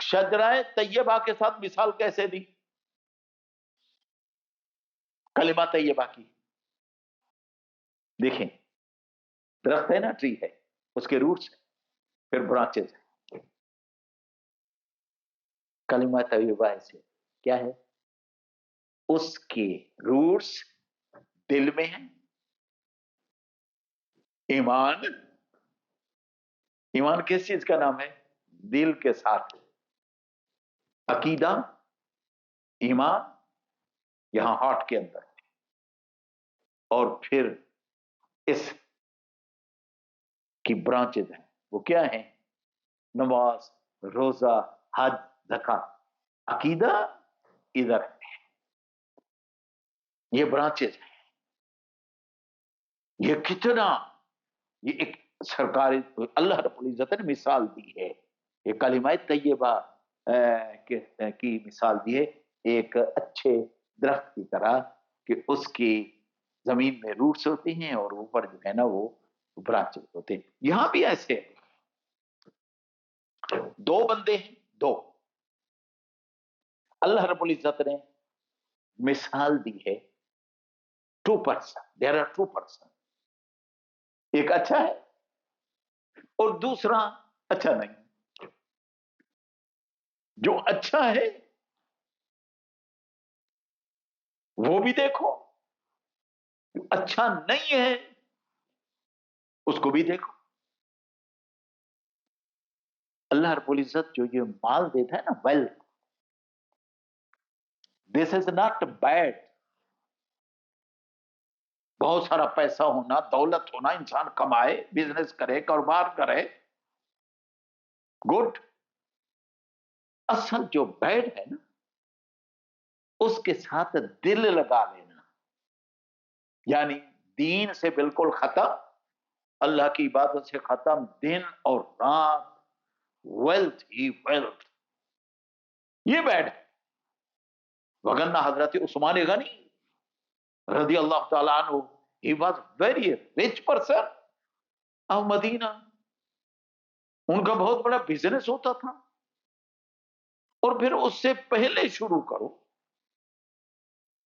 شجرہ طیبہ کے ساتھ مثال کیسے دی؟ کلمہ طیبہ کی. دیکھیں درخت ہے نا، ٹری ہے، اس کے روٹس پھر برانچز ہیں. کلمہ طیبہ ایسے کیا ہے؟ اس کے روٹس دل میں ہیں. ایمان، ایمان کس چیز کا نام ہے؟ دل کے ساتھ. عقیدہ، ایمان یہاں ہارٹ کے اندر. اور پھر اس کی برانچز ہیں، وہ کیا ہیں؟ نماز، روزہ، حج، زکات. عقیدہ ادھر ہے، یہ برانچز ہیں. یہ کتنا، یہ ایک سرکار اللہ رب العزت نے مثال دی ہے. یہ کلمہ طیبہ کی مثال دی ہے ایک اچھے درخت کی طرح کہ اس کی زمین میں روٹس ہوتے ہیں اور اوپر جو ہے نا وہ برانچز ہوتے ہیں. یہاں بھی ایسے دو بندے ہیں، دو. اللہ رب العزت نے مثال دی ہے 2%. There are 2%. ایک اچھا ہے اور دوسرا اچھا نہیں. جو اچھا ہے وہ بھی دیکھو، جو اچھا نہیں ہے اس کو بھی دیکھو. اللہ رب العزت جو یہ مال دیتا ہے نا، wealth, this is not bad. بہت سارا پیسہ ہونا، دولت ہونا، انسان کمائے، بزنس کرے، کاروبار کرے، گڈ. اصل جو بیڈ ہے نا، اس کے ساتھ دل لگا لینا، یعنی دین سے بالکل ختم، اللہ کی عبادت سے ختم، دن اور رات، ویلتھ ہی ویلتھ، یہ بیڈ ہے. وگرنہ حضرت عثمان غنی رضی اللہ تعالیٰ عنہ he was very rich person of مدینہ. ان کا بہت بڑا بزنس ہوتا تھا. اور پھر اس سے پہلے شروع کرو،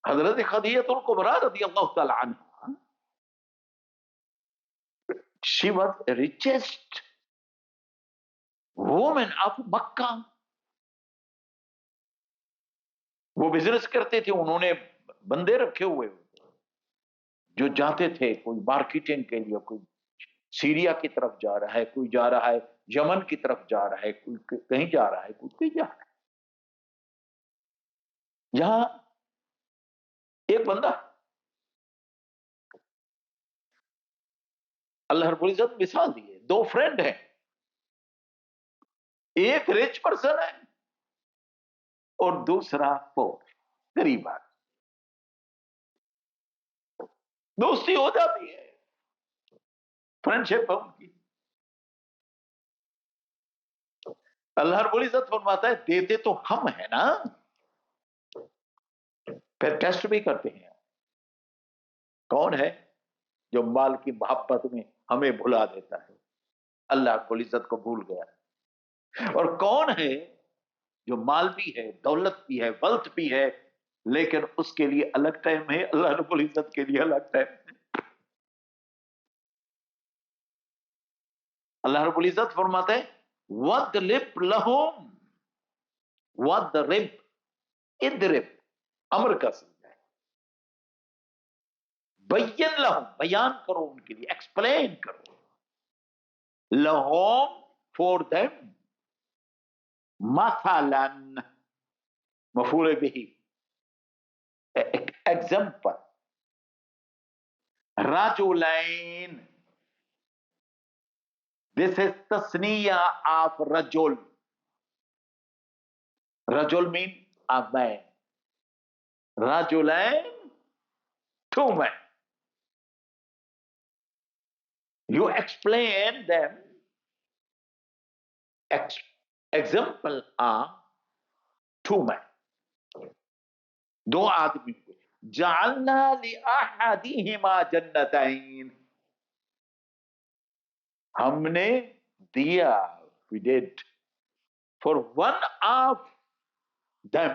حضرت خدیجہ الکبریٰ رضی اللہ تعالیٰ عنہ، she was the richest woman of مکہ. وہ بزنس کرتے تھے، انہوں نے بندے رکھے ہوئے جو جاتے تھے، کوئی مارکیٹنگ کے لیے، کوئی سیریا کی طرف جا رہا ہے، کوئی جا رہا ہے یمن کی طرف جا رہا ہے، کوئی کہیں جا رہا ہے، کوئی کہیں جا رہا ہے. یہاں ایک بندہ، اللہ رب العزت مثال دی ہے، دو فرینڈ ہیں، ایک ریچ پرسن ہے اور دوسرا پور، غریب آدمی. دوستی ہو جاتی ہے، فرینڈ شپ ہے ان کی. اللہ رب العزت فرماتا ہے دیتے تو ہم ہیں نا، پھر ٹیسٹ بھی کرتے ہیں. کون ہے جو مال کی محبت میں ہمیں بھلا دیتا ہے؟ اللہ رب العزت کو بھول گیا. اور کون ہے جو مال بھی ہے، دولت بھی ہے، ویلتھ بھی ہے، لیکن اس کے لیے الگ ٹائم ہے، اللہ رب العزت کے لیے الگ ٹائم ہے. اللہ رب العزت فرماتے ہیں وَاضْرِبْ لَهُمْ، وَاضْرِبْ، اضرب امر کا سیغہ ہے، بین لہم، بیان کرو ان کے لیے، ایکسپلین کرو، لہم، فور them، مثلا، مفعول به، example, رجلین، this is tasniya of rajul. Rajul mean a man. Rajulain, two men. You explain them. Example are two men. دو آدمی کو جعلنا لأحدهما جنتين، ہم نے دیا، we did for one of them,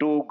2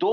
2,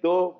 2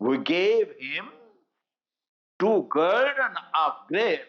We gave him 2 garden of grape।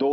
2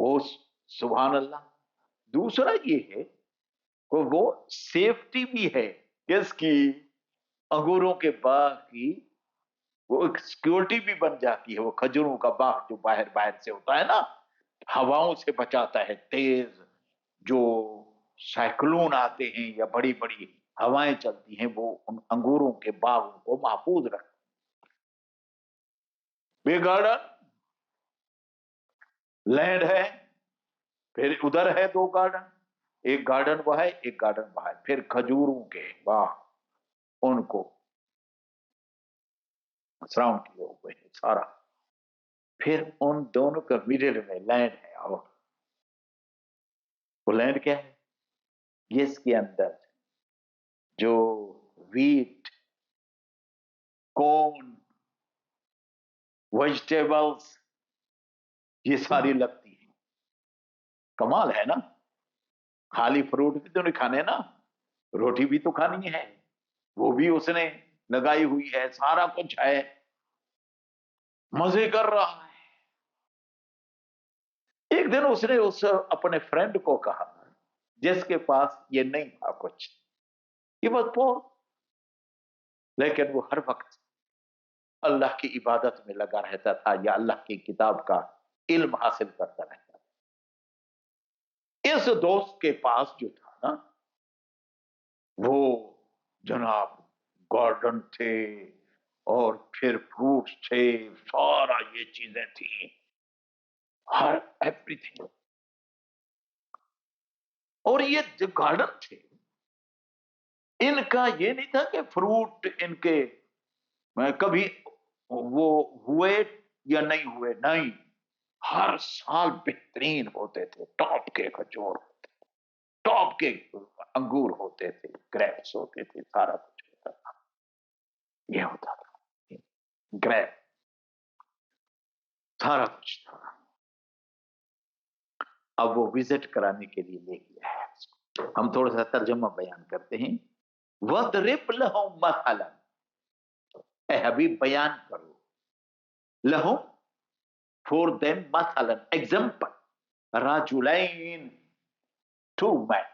وہ سبحان اللہ. دوسرا یہ ہے کہ وہ سیفٹی بھی ہے. کس کی؟ انگوروں کے باغ کی. وہ ایک سیکورٹی بھی بن جاتی ہے. وہ کھجوروں کا باغ جو باہر سے ہوتا ہے نا، ہواؤں سے بچاتا ہے. تیز جو سائیکلون آتے ہیں یا بڑی بڑی ہوائیں چلتی ہیں، وہ ان انگوروں کے باغوں کو محفوظ رکھتے. بے گارڈن لینڈ ہے، پھر ادھر ہے 2 گارڈن، ایک گارڈن وہ ہے، ایک گارڈن وہ ہے. پھر کھجوروں کے باغ ان کو سراؤنڈ کیے ہوئے ہیں سارا. پھر ان دونوں کا مڈل میں لینڈ ہے. اور وہ لینڈ کیا ہے؟ جس کے اندر جو ویٹ، کون، ویجیٹیبلز یہ ساری لگتی ہیں. کمال ہے نا. خالی فروٹ بھی تو نہیں کھانے نا، روٹی بھی تو کھانی ہے. وہ بھی اس نے لگائی ہوئی ہے، سارا کچھ ہے. مزے کر رہا ہے. ایک دن اس نے اس اپنے فرینڈ کو کہا جس کے پاس یہ نہیں تھا کچھ، یہ بات بہت، لیکن وہ ہر وقت اللہ کی عبادت میں لگا رہتا تھا یا اللہ کی کتاب کا علم حاصل کرتا رہتا تھا. اس دوست کے پاس جو تھا نا، وہ جناب گارڈن تھے اور پھر فروٹس تھے، سارا یہ چیزیں تھیں، ہر ایوری تھنگ. اور یہ جو گارڈن تھے، ان کا یہ نہیں تھا کہ فروٹ ان کے کبھی وہ ہوئے یا نہیں ہوئے، نہیں، ہر سال بہترین ہوتے تھے. ٹاپ کے کھجور ہوتے تھے، ٹاپ کے انگور ہوتے تھے، گریپس ہوتے تھے، سارا کچھ ہوتا تھا. یہ ہوتا تھا گریپ، سارا کچھ تھا. اب وہ وزٹ کرانے کے لیے لے گیا ہے اس کو. ہم تھوڑا سا ترجمہ بیان کرتے ہیں. وَضْرِبْ لَهُمْ مَثَلًا، اے حبیب بیان کرو، لہم فور دیم مثلا example، رجلین 2 men،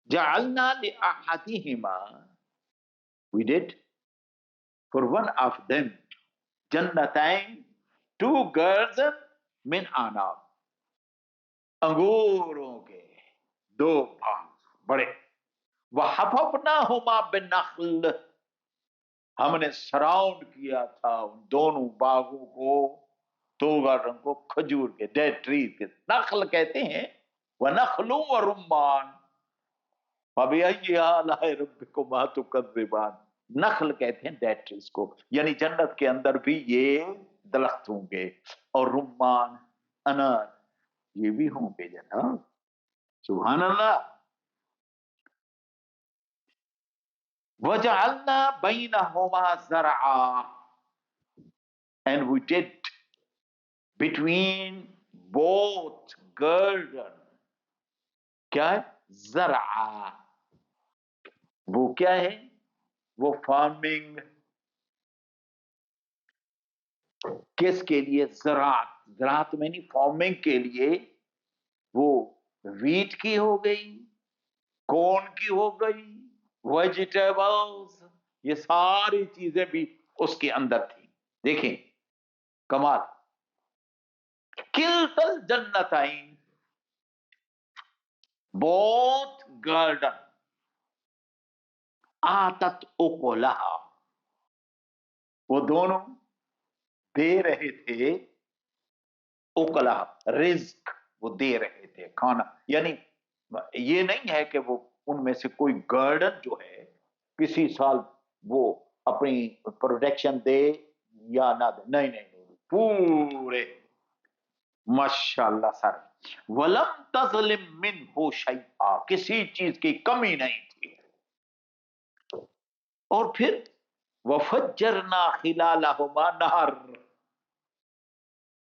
جعلنا لأحدهما we did for one of them جنتین 2 girls من عناب، انگوروں کے 2 باغ بڑے. وحففناہما بالنخل، ہم نے سراؤنڈ کیا تھا ان دونوں باغوں کو، 2 گارڈن کو کھجور کے، ڈیٹ ٹری کے. نخل کہتے ہیں وَنَخْلٌ وَرُمَّانٌ فَبِأَيِّ آلَاءِ رَبِّكُمَا تُكَذِّبَانِ. نخل کہتے ہیں ڈیٹ ٹریز کو، یعنی جنت کے اندر بھی یہ درخت ہوں گے. اور رمان، انار، یہ بھی ہوں گے جناب. سبحان اللہ. وَجَعَلْنَا بَيْنَهُمَا زَرْعًا، and we did between both garden، کیا ہے؟ زرعا. وہ کیا ہے؟ وہ فارمنگ. کس کے لیے؟ زراعت. زراعت میں نہیں، فارمنگ کے لیے. وہ ویٹ کی ہو گئی، کون کی ہو گئی، ویجیٹیبلز، یہ ساری چیزیں بھی اس کے اندر تھی. دیکھیں کمال. کلتل جنتین، بوتھ گارڈن آتت اکلہا، وہ دونوں دے رہے تھے اکلہا، رزق، وہ دے رہے تھے کھانا. یعنی یہ نہیں ہے کہ وہ ان میں سے کوئی گارڈن جو ہے کسی سال وہ اپنی پروڈکشن دے یا نہ دے، نہیں نہیں نہیں، پورے ماشاءاللہ سر. وَلَمْ تَظْلِمْ مِنْهُ شَيْئًا، کسی چیز کی کمی نہیں تھی. اور پھر وَفَجَّرْنَا خِلَالَهُمَا نَهَرٌ،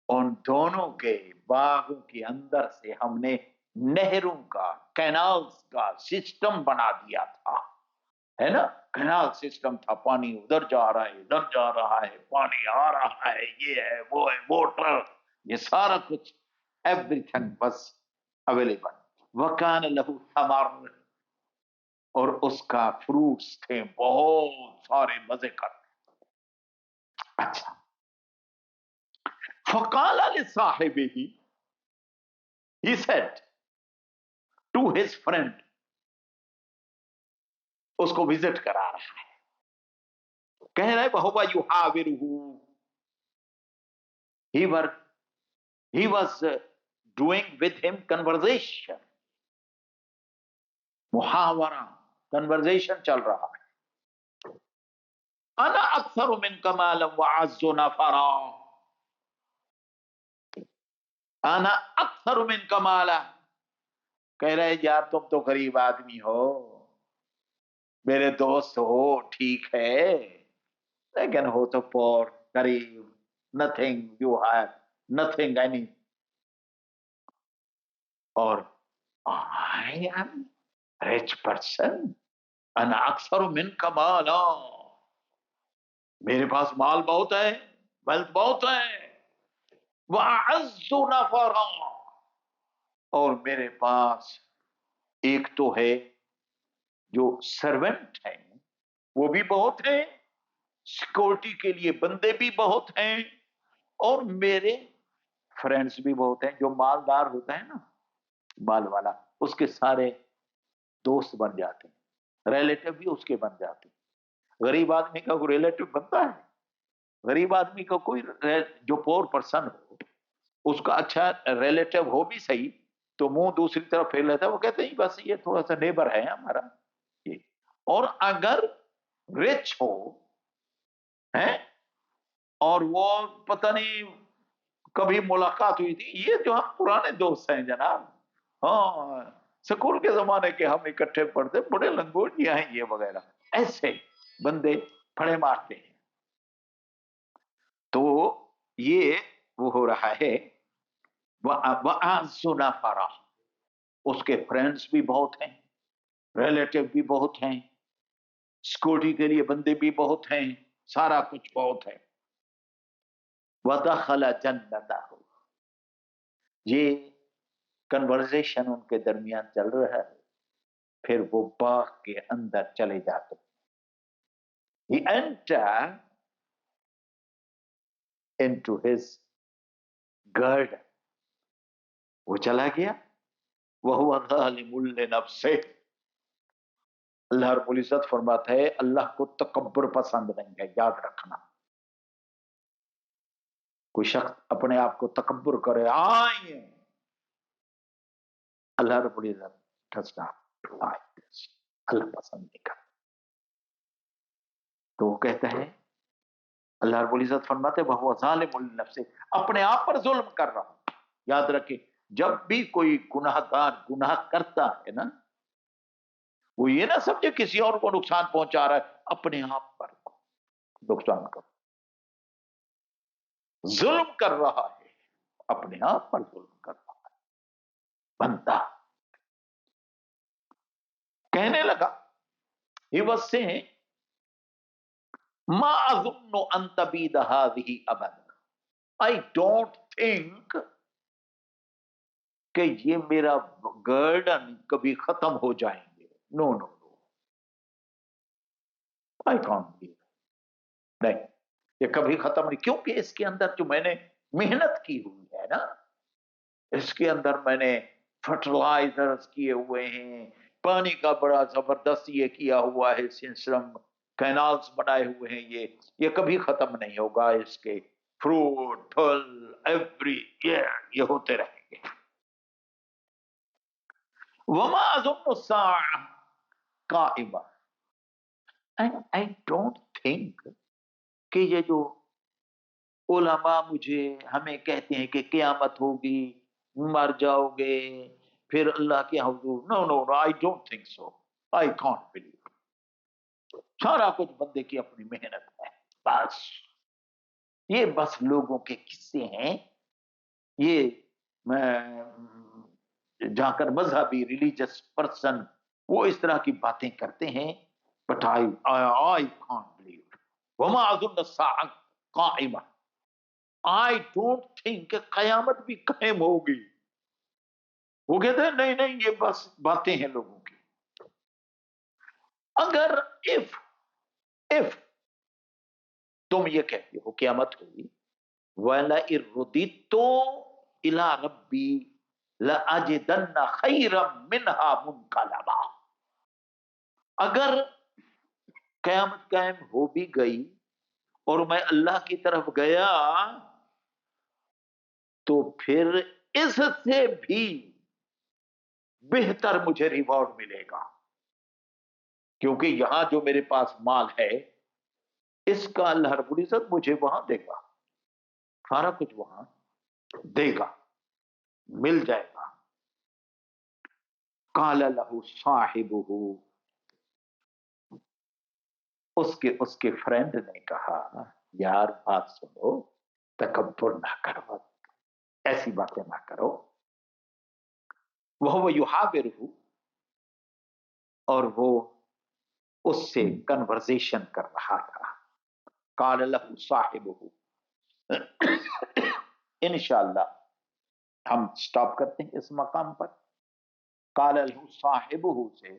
ان دونوں کے باغوں کے اندر سے ہم نے نہروں کا، کینالز کا سسٹم بنا دیا تھا. ہے نا، کینال سسٹم تھا. پانی ادھر جا رہا ہے، ادھر جا رہا ہے، پانی آ رہا ہے، یہ ہے وہ ہے، موٹر، یہ سارا کچھ everything was available. وَكَانَ لَهُ ثَمَرٌ اور اس کا فروٹس تھے بہت سارے مزے کر. اچھا. فَقَالَ لِصَاحِبِهِ he said to his friend, اس کو وزٹ کرا رہا ہے, کہہ رہے بہوا يُحَاوِرُهُ he was doing with him conversation, محاورہ conversation چل رہا ہے. انا اکثر منک مالا وعز نفرا, انا اکثر منک مالا, کہہ رہے یار تم تو غریب آدمی ہو, میرے دوست ہو, ٹھیک ہے, لیکن ہو تو پور, غریب, nothing you have, nothing any. اور I am rich person, انا اکثر منک مالا, میرے پاس مال بہت ہے, ویلتھ بہت ہے, وَأَعَزُّ نَفَرًا, اور میرے پاس ایک تو ہے جو سرونٹ ہیں وہ بھی بہت ہیں, سیکورٹی کے لیے بندے بھی بہت ہیں, اور میرے فرینڈز بھی بہت ہیں. جو مالدار ہوتا ہے نا, مال والا, اس کے سارے دوست بن جاتے ہیں, ریلیٹو بھی اس کے بن جاتے ہیں. غریب آدمی کا کوئی ریلیٹو بنتا ہے؟ غریب آدمی کا کوئی جو پور پرسن ہو اس کا اچھا ریلیٹو ہو بھی صحیح تو منہ دوسری طرف پھیر لیتا ہے, وہ کہتے ہیں بس یہ تھوڑا سا نیبر ہے ہمارا یہ. اور اگر رچ ہو اور وہ پتہ نہیں کبھی ملاقات ہوئی تھی, یہ جو ہم پرانے دوست ہیں جناب, ہاں سکول کے زمانے کے ہم اکٹھے پڑھتے, بڑے لنگوٹیاں ہیں یہ وغیرہ, ایسے بندے پھڑے مارتے ہیں. تو یہ وہ ہو رہا ہے وَأَعْزُ نَفَرًا, اس کے فرینڈز بھی بہت ہیں, ریلیٹو بھی بہت ہیں, سیکورٹی کے لیے بندے بھی بہت ہیں, سارا کچھ بہت ہے. وَدَخَلَ جَنَّتَهُ, یہ کنورزیشن ان کے درمیان چل رہا ہے, پھر وہ باغ کے اندر چلے جاتے ہیں. He entered into his garden, وہ چلا گیا. وَهُوَ ظَالِمٌ لِنَفْسِهِ, اللہ رب العزت فرماتا ہے اللہ کو تکبر پسند نہیں ہے, یاد رکھنا. کوئی شخص اپنے آپ کو تکبر کرے, آئیں, اللہ رب العزت does not like this, اللہ پسند نہیں کرتا. تو وہ کہتا ہے, اللہ رب العزت فرماتے ہیں وَهُوَ ظَالِمٌ لِنَفْسِهِ, اپنے آپ پر ظلم کر رہا. یاد رکھیں جب بھی کوئی گناہ گار گناہ کرتا ہے نا, وہ یہ نہ سمجھے کسی اور کو نقصان پہنچا رہا ہے, اپنے آپ پر نقصان کر, ظلم کر رہا ہے, اپنے آپ پر ظلم کر رہا ہے. بندہ کہنے لگا, he was saying ما اظن ان تبید هذه ابدا, I don't think کہ یہ میرا گارڈن کبھی ختم ہو جائیں گے. نو نو نو, I can't believe, نہیں یہ کبھی ختم نہیں, کیونکہ اس کے اندر جو میں نے محنت کی ہوئی ہے نا, اس کے اندر میں نے فرٹیلائزرز کیے ہوئے ہیں, پانی کا بڑا زبردست یہ کیا ہوا ہے سسٹم, کینالز بنائے ہوئے ہیں, یہ کبھی ختم نہیں ہوگا. اس کے فروٹ پھل ایوری ایئر یہ ہوتے رہیں گے. وما اظن الساعة قائمة, I don't think کہ یہ جو علماء ہمیں کہتے ہیں کہ قیامت ہوگی, مر جاؤ گے, پھر اللہ کے حضور, نو نو نو, I don't think so, I can't believe. سارا کچھ بندے کی اپنی محنت ہے, بس یہ بس لوگوں کے قصے ہیں. یہ جا کر مذہبی ریلیجس پرسن وہ اس طرح کی باتیں کرتے ہیں, بٹ I can't believe. وما اظن الساعة قائمة, I don't think کہ قیامت بھی قائم ہوگی. وہ کہتے ہیں نہیں نہیں یہ بس باتیں ہیں لوگوں کی. اگر if تم یہ کہتے ہو قیامت ہوگی وَلَئِن رُدِدتُّ إِلَىٰ رَبِّي لَأَجِدَنَّ خَيْرًا مِّنْهَا مُنقَلَبًا، اگر قیامت قائم ہو بھی گئی اور میں اللہ کی طرف گیا تو پھر اس سے بھی بہتر مجھے ریوارڈ ملے گا، کیونکہ یہاں جو میرے پاس مال ہے اس کا اللہ رب العزت مجھے وہاں دے گا، سارا کچھ وہاں دے گا، مل جائے گا. قال له صاحبہ، اس کے فرینڈ نے کہا یار بات سنو، تکبر نہ کرو، ایسی باتیں نہ کرو. وہ یحاورہ، اور وہ اس سے کنورزیشن کر رہا تھا. قال له صاحبہ، انشاءاللہ ہم سٹاپ کرتے ہیں اس مقام پر. قال له صاحبہ سے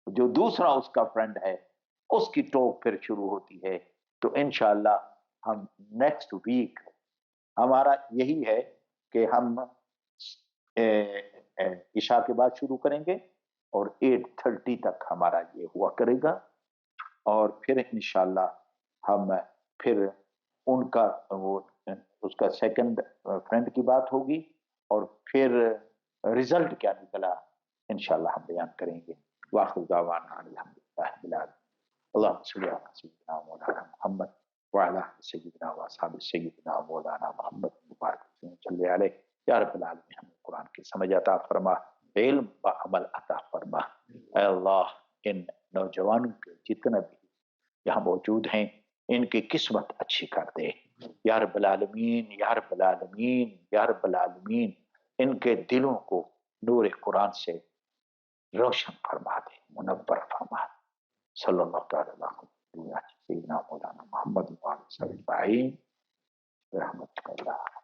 جو دوسرا اس کا فرینڈ ہے اس کی ٹوک پھر شروع ہوتی ہے. تو انشاءاللہ ہم نیکسٹ ویک ہمارا یہی ہے کہ ہم عشاء کے بعد شروع کریں گے اور 8:30 تک ہمارا یہ ہوا کرے گا، اور پھر انشاءاللہ ہم پھر ان کا وہ اس کا سیکنڈ فرینڈ کی بات ہوگی اور پھر رزلٹ کیا نکلا انشاءاللہ ہم بیان کریں گے. واخر دعوانا الحمدللہ رب العالمین. اللهم صل على سيدنا مولانا محمد وعلى سيدنا واصحاب سيدنا مولانا محمد مبارک صلی علیہ. یا رب العالمین ہمیں قرآن کی سمجھ عطا فرما، علم و عمل عطا فرما. اے اللہ ان نوجوانوں کے جتنے بھی یہاں موجود ہیں ان کی قسمت اچھی کر دے یا رب العالمین، یا رب العالمین، یا رب العالمین. ان کے دلوں کو نور قرآن سے روشن فرما دے، منور فرما دے. صلی اللہ تعالی علیہ سیدنا مولانا محمد رحمۃ اللہ.